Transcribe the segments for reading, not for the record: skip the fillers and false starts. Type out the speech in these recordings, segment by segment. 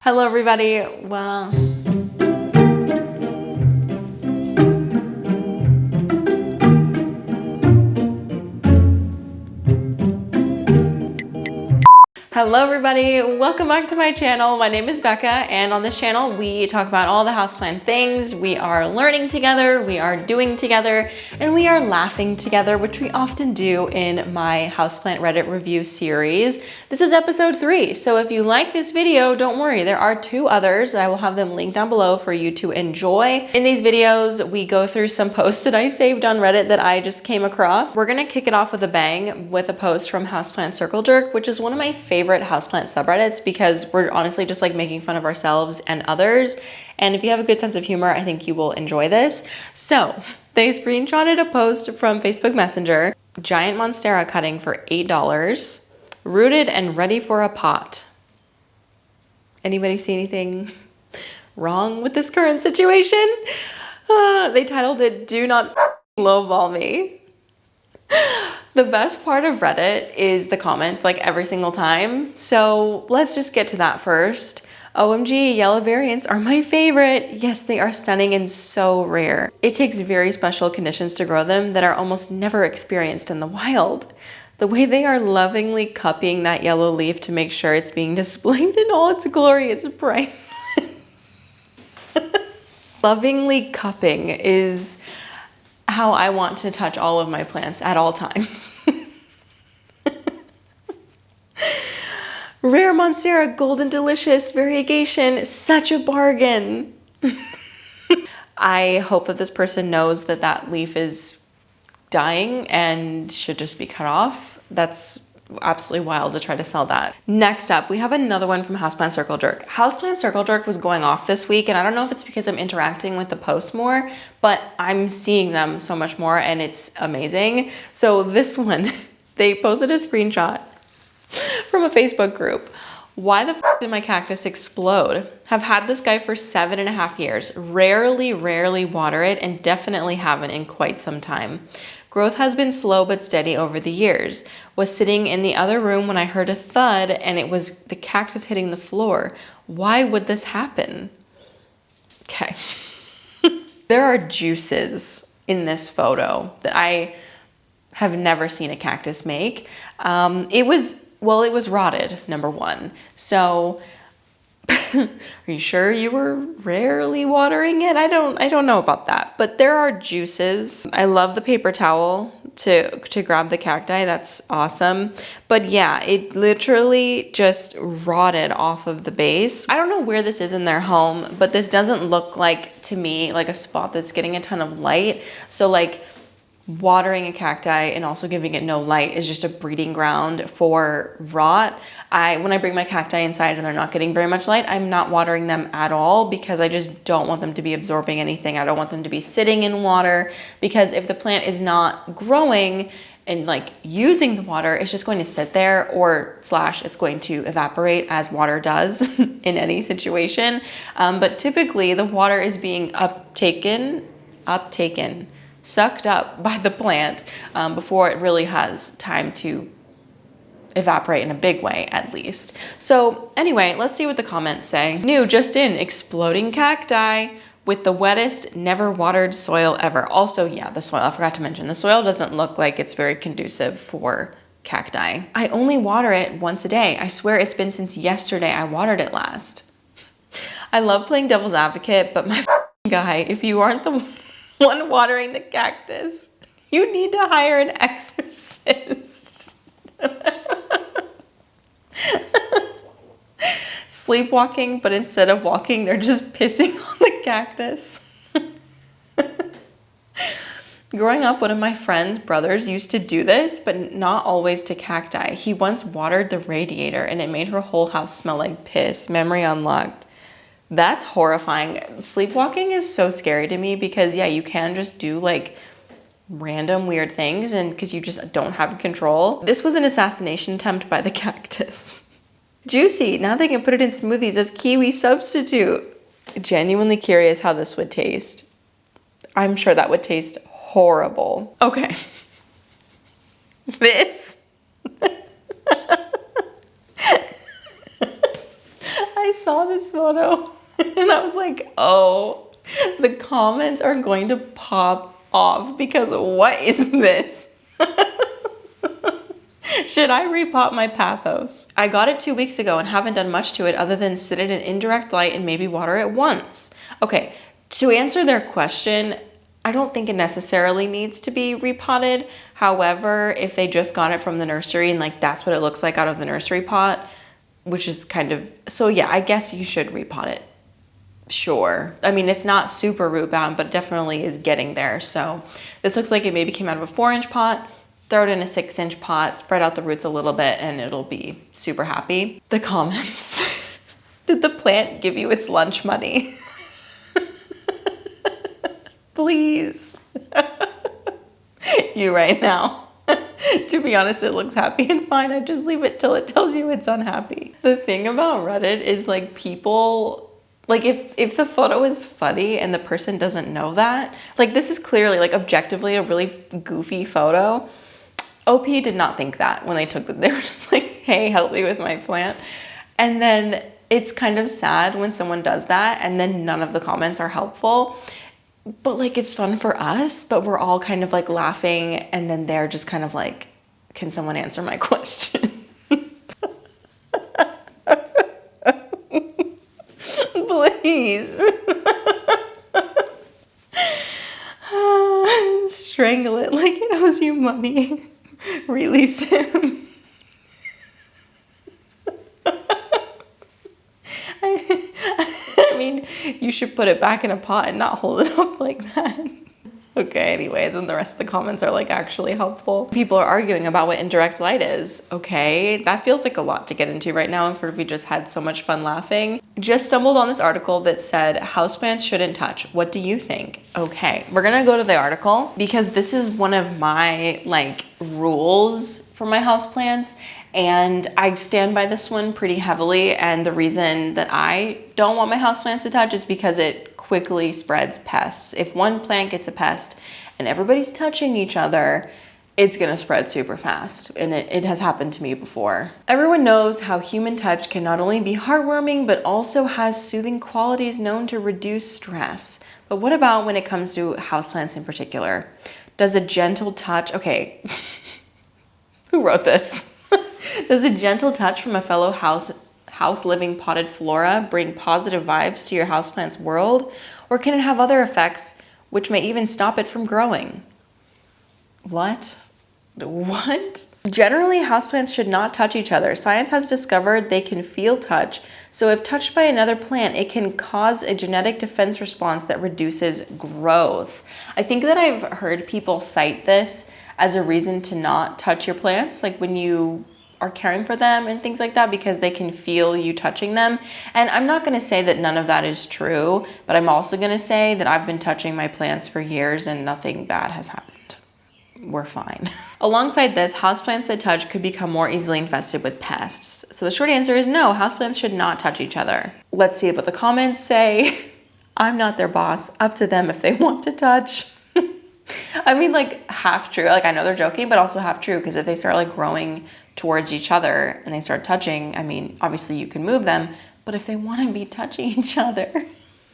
Hello everybody. Well, hello everybody, welcome back to my channel. My name is Becca, and on this channel we talk about all the houseplant things. We are learning together, we are doing together, and we are laughing together, which we often do in my houseplant Reddit review series. This is episode 3, so if you like this video, don't worry, there are 2 others. I will have them linked down below for you to enjoy. In these videos, we go through some posts that I saved on Reddit that I just came across. We're gonna kick it off with a bang with a post from Houseplant Circle Jerk, which is one of my favorite houseplant subreddits because we're honestly just like making fun of ourselves and others. And if you have a good sense of humor, I think you will enjoy this. So they screenshotted a post from Facebook Messenger, giant Monstera cutting for $8, rooted and ready for a pot. Anybody see anything wrong with this current situation? They titled it, "Do Not Lowball Me." The best part of Reddit is the comments, like every single time. So let's just get to that first. OMG, yellow variants are my favorite. Yes, they are stunning and so rare. It takes very special conditions to grow them that are almost never experienced in the wild. The way they are lovingly cupping that yellow leaf to make sure it's being displayed in all its glory is priceless. Lovingly cupping is how I want to touch all of my plants at all times. Rare Monstera, golden delicious variegation, such a bargain. I hope that this person knows that that leaf is dying and should just be cut off. That's absolutely wild to try to sell that. Next up, we have another one from Houseplant Circle Jerk. Houseplant Circle Jerk was going off this week, and I don't know if it's because I'm interacting with the posts more, but I'm seeing them so much more and it's amazing. So this one, they posted a screenshot from a Facebook group. Why the f did my cactus explode? Have had this guy for 7.5 years. Rarely water it, and definitely haven't in quite some time. Growth has been slow but steady over the years. Was sitting in the other room when I heard a thud and it was the cactus hitting the floor. Why would this happen? Okay. There are juices in this photo that I have never seen a cactus make. It was rotted, number one. So are you sure you were rarely watering it? I don't know about that, but there are juices. I love the paper towel to grab the cacti. That's awesome. But yeah, it literally just rotted off of the base. I don't know where this is in their home, but this doesn't look like, to me, like a spot that's getting a ton of light. So like watering a cacti and also giving it no light is just a breeding ground for rot. When I bring my cacti inside and they're not getting very much light, I'm not watering them at all because I just don't want them to be absorbing anything. I don't want them to be sitting in water, because if the plant is not growing and like using the water, it's just going to sit there, or / it's going to evaporate as water does in any situation. But typically the water is being sucked up by the plant before it really has time to evaporate in a big way, at least. So anyway, let's see what the comments say. New, just in, exploding cacti with the wettest, never watered soil ever. Also, yeah, the soil, I forgot to mention, the soil doesn't look like it's very conducive for cacti. I only water it once a day. I swear it's been since yesterday I watered it last. I love playing devil's advocate, but my guy, if you aren't the one watering the cactus, you need to hire an exorcist. Sleepwalking, but instead of walking, they're just pissing on the cactus. Growing up, one of my friend's brothers used to do this, but not always to cacti. He once watered the radiator and it made her whole house smell like piss. Memory unlocked. That's horrifying. Sleepwalking is so scary to me because, yeah, you can just do like random weird things, and because you just don't have control. This was an assassination attempt by the cactus. Juicy. Now they can put it in smoothies as kiwi substitute. Genuinely curious how this would taste. I'm sure that would taste horrible. Okay. This. I saw saw this photo and I was like, oh, the comments are going to pop off because what is this? Should I repot my pathos? I got it 2 weeks ago and haven't done much to it other than sit it in indirect light and maybe water it once. Okay, to answer their question, I don't think it necessarily needs to be repotted. However, if they just got it from the nursery and like that's what it looks like out of the nursery pot, which is kind of, so yeah, I guess you should repot it. Sure. I mean, it's not super root bound, but it definitely is getting there. So this looks like it maybe came out of a 4-inch pot. Throw it in a 6-inch pot, spread out the roots a little bit, and it'll be super happy. The comments. Did the plant give you its lunch money? Please. You right now. To be honest, it looks happy and fine. I just leave it till it tells you it's unhappy. The thing about Reddit is like people, like if the photo is funny and the person doesn't know that, like this is clearly like objectively a really goofy photo. OP did not think that when they took it. They were just like, hey, help me with my plant. And then it's kind of sad when someone does that and then none of the comments are helpful. But like it's fun for us, but we're all kind of like laughing and then they're just kind of like, can someone answer my question? Please. Strangle it like it owes you money. Release him. I mean, you should put it back in a pot and not hold it up like that. Okay, anyway, then the rest of the comments are like actually helpful. People are arguing about what indirect light is. Okay, that feels like a lot to get into right now if we just had so much fun laughing. Just stumbled on this article that said houseplants shouldn't touch. What do you think? Okay, we're gonna go to the article because this is one of my like rules for my houseplants. And I stand by this one pretty heavily. And the reason that I don't want my houseplants to touch is because it quickly spreads pests. If one plant gets a pest and everybody's touching each other, it's gonna spread super fast. And it has happened to me before. Everyone knows how human touch can not only be heartwarming, but also has soothing qualities known to reduce stress. But what about when it comes to houseplants in particular? Does a gentle touch, okay, who wrote this? Does a gentle touch from a fellow house living potted flora bring positive vibes to your houseplant's world? Or can it have other effects which may even stop it from growing? What? What? Generally, houseplants should not touch each other. Science has discovered they can feel touch, so if touched by another plant, it can cause a genetic defense response that reduces growth. I think that I've heard people cite this as a reason to not touch your plants, like when you are caring for them and things like that, because they can feel you touching them. And I'm not gonna say that none of that is true, but I'm also gonna say that I've been touching my plants for years and nothing bad has happened. We're fine. Alongside this, houseplants that touch could become more easily infested with pests. So the short answer is no, houseplants should not touch each other. Let's see what the comments say. I'm not their boss, up to them if they want to touch. I mean, like half true. Like I know they're joking, but also half true, because if they start like growing towards each other and they start touching, I mean, obviously you can move them, but if they want to be touching each other,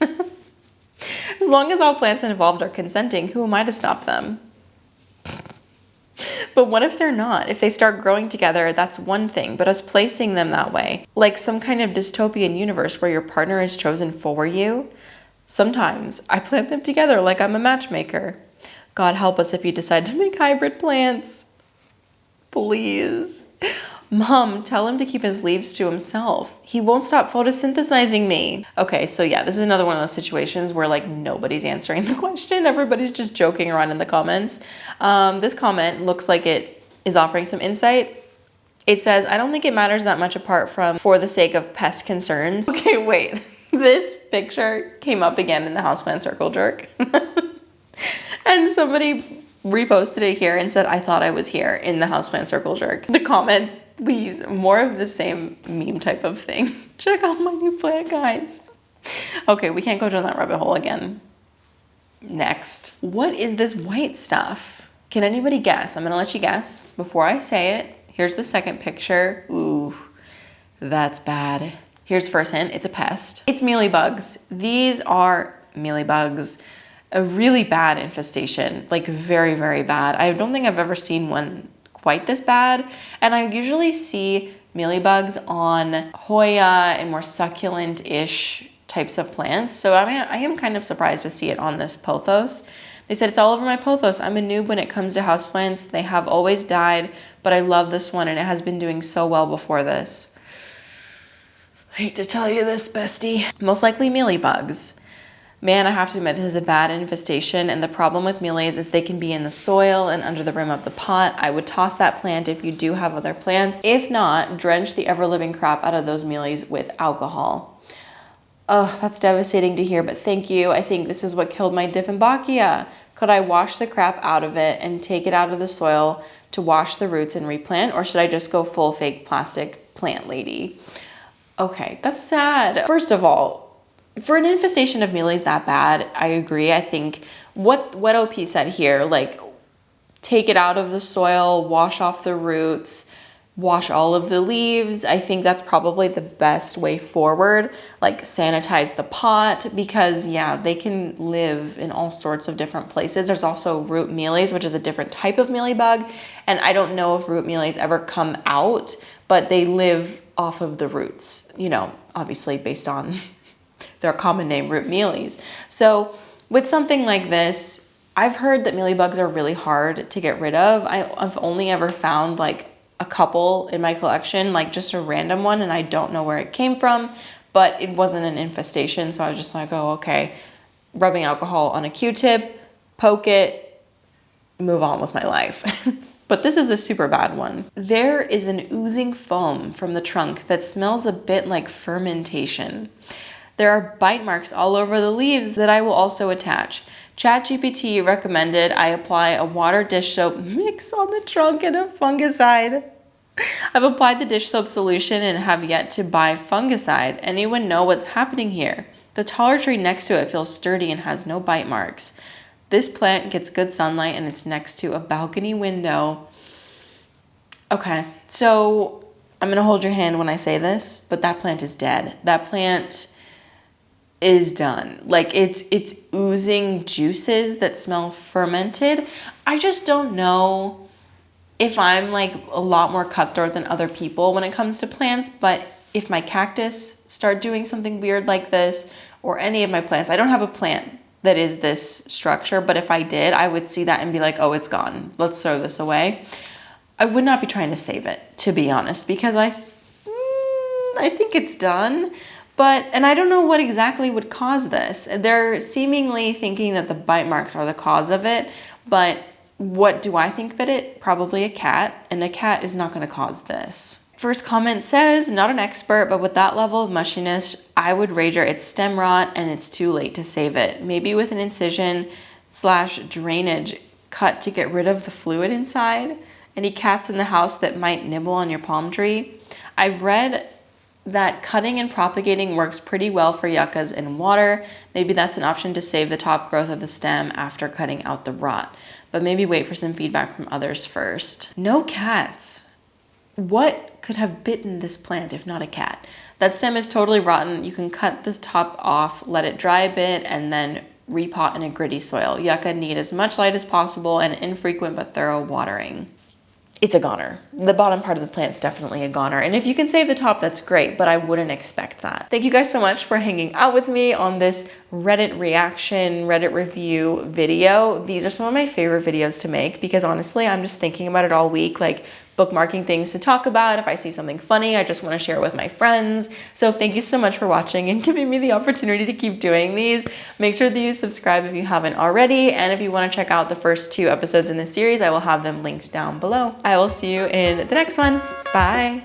as long as all plants involved are consenting, who am I to stop them? But what if they're not? If they start growing together, that's one thing, but us placing them that way, like some kind of dystopian universe where your partner is chosen for you, sometimes I plant them together like I'm a matchmaker. God help us if you decide to make hybrid plants. Please. Mom, tell him to keep his leaves to himself. He won't stop photosynthesizing me. Okay, so yeah, this is another one of those situations where like nobody's answering the question. Everybody's just joking around in the comments. This comment looks like it is offering some insight. It says, I don't think it matters that much apart from for the sake of pest concerns. Okay, wait. This picture came up again in the Houseplant Circle Jerk. And somebody reposted it here and said, I thought I was here in the Houseplant Circle Jerk. The comments, please, more of the same meme type of thing. Check out my new plant, guys. Okay, we can't go down that rabbit hole again. Next. What is this white stuff? Can anybody guess? I'm gonna let you guess before I say it. Here's the second picture. Ooh, that's bad. Here's first hint, it's a pest. It's mealybugs. These are mealybugs. A really bad infestation, like very, very bad. I don't think I've ever seen one quite this bad. And I usually see mealybugs on Hoya and more succulent-ish types of plants. So I am kind of surprised to see it on this pothos. They said it's all over my pothos. I'm a noob when it comes to houseplants. They have always died, but I love this one and it has been doing so well before this. I hate to tell you this, bestie. Most likely mealybugs. Man, I have to admit, this is a bad infestation, and the problem with mealies is they can be in the soil and under the rim of the pot. I would toss that plant if you do have other plants. If not, drench the ever-living crap out of those mealies with alcohol. Oh, that's devastating to hear, but thank you. I think this is what killed my Dieffenbachia. Could I wash the crap out of it and take it out of the soil to wash the roots and replant, or should I just go full fake plastic plant lady? Okay, that's sad. First of all, for an infestation of mealies that bad, I agree. I think what OP said here, like take it out of the soil, wash off the roots, wash all of the leaves. I think that's probably the best way forward. Like sanitize the pot because yeah, they can live in all sorts of different places. There's also root mealies, which is a different type of mealybug. And I don't know if root mealies ever come out, but they live off of the roots, you know, obviously based on their common name, root mealies. So with something like this, I've heard that mealybugs are really hard to get rid of. I've only ever found like a couple in my collection, like just a random one, and I don't know where it came from, but it wasn't an infestation. So I was just like, oh, okay, rubbing alcohol on a Q-tip, poke it, move on with my life. But this is a super bad one. There is an oozing foam from the trunk that smells a bit like fermentation. There are bite marks all over the leaves that I will also attach. ChatGPT recommended I apply a water dish soap mix on the trunk and a fungicide. I've applied the dish soap solution and have yet to buy fungicide. Anyone know what's happening here? The taller tree next to it feels sturdy and has no bite marks. This plant gets good sunlight and it's next to a balcony window. Okay, so I'm gonna hold your hand when I say this, but that plant is dead. That plant is done. Like it's oozing juices that smell fermented. I just don't know if I'm like a lot more cutthroat than other people when it comes to plants, but if my cactus start doing something weird like this, or any of my plants, I don't have a plant that is this structure, but if I did, I would see that and be like, oh, it's gone. Let's throw this away. I would not be trying to save it, to be honest, because I think it's done. And I don't know what exactly would cause this. They're seemingly thinking that the bite marks are the cause of it, but what do I think of it? Probably a cat, and a cat is not gonna cause this. First comment says, not an expert, but with that level of mushiness, I would wager it's stem rot and it's too late to save it. Maybe with an incision/drainage cut to get rid of the fluid inside. Any cats in the house that might nibble on your palm tree? I've read that cutting and propagating works pretty well for yuccas in water. Maybe that's an option to save the top growth of the stem after cutting out the rot, but maybe wait for some feedback from others first. No cats. What could have bitten this plant if not a cat? That stem is totally rotten. You can cut this top off, let it dry a bit, and then repot in a gritty soil. Yucca need as much light as possible and infrequent but thorough watering. It's a goner. The bottom part of the plant's definitely a goner. And if you can save the top, that's great, but I wouldn't expect that. Thank you guys so much for hanging out with me on this Reddit reaction, Reddit review video. These are some of my favorite videos to make because honestly, I'm just thinking about it all week, like bookmarking things to talk about. If I see something funny, I just want to share it with my friends. So thank you so much for watching and giving me the opportunity to keep doing these. Make sure that you subscribe if you haven't already. And if you want to check out the first 2 episodes in this series, I will have them linked down below. I will see you in the next one. Bye.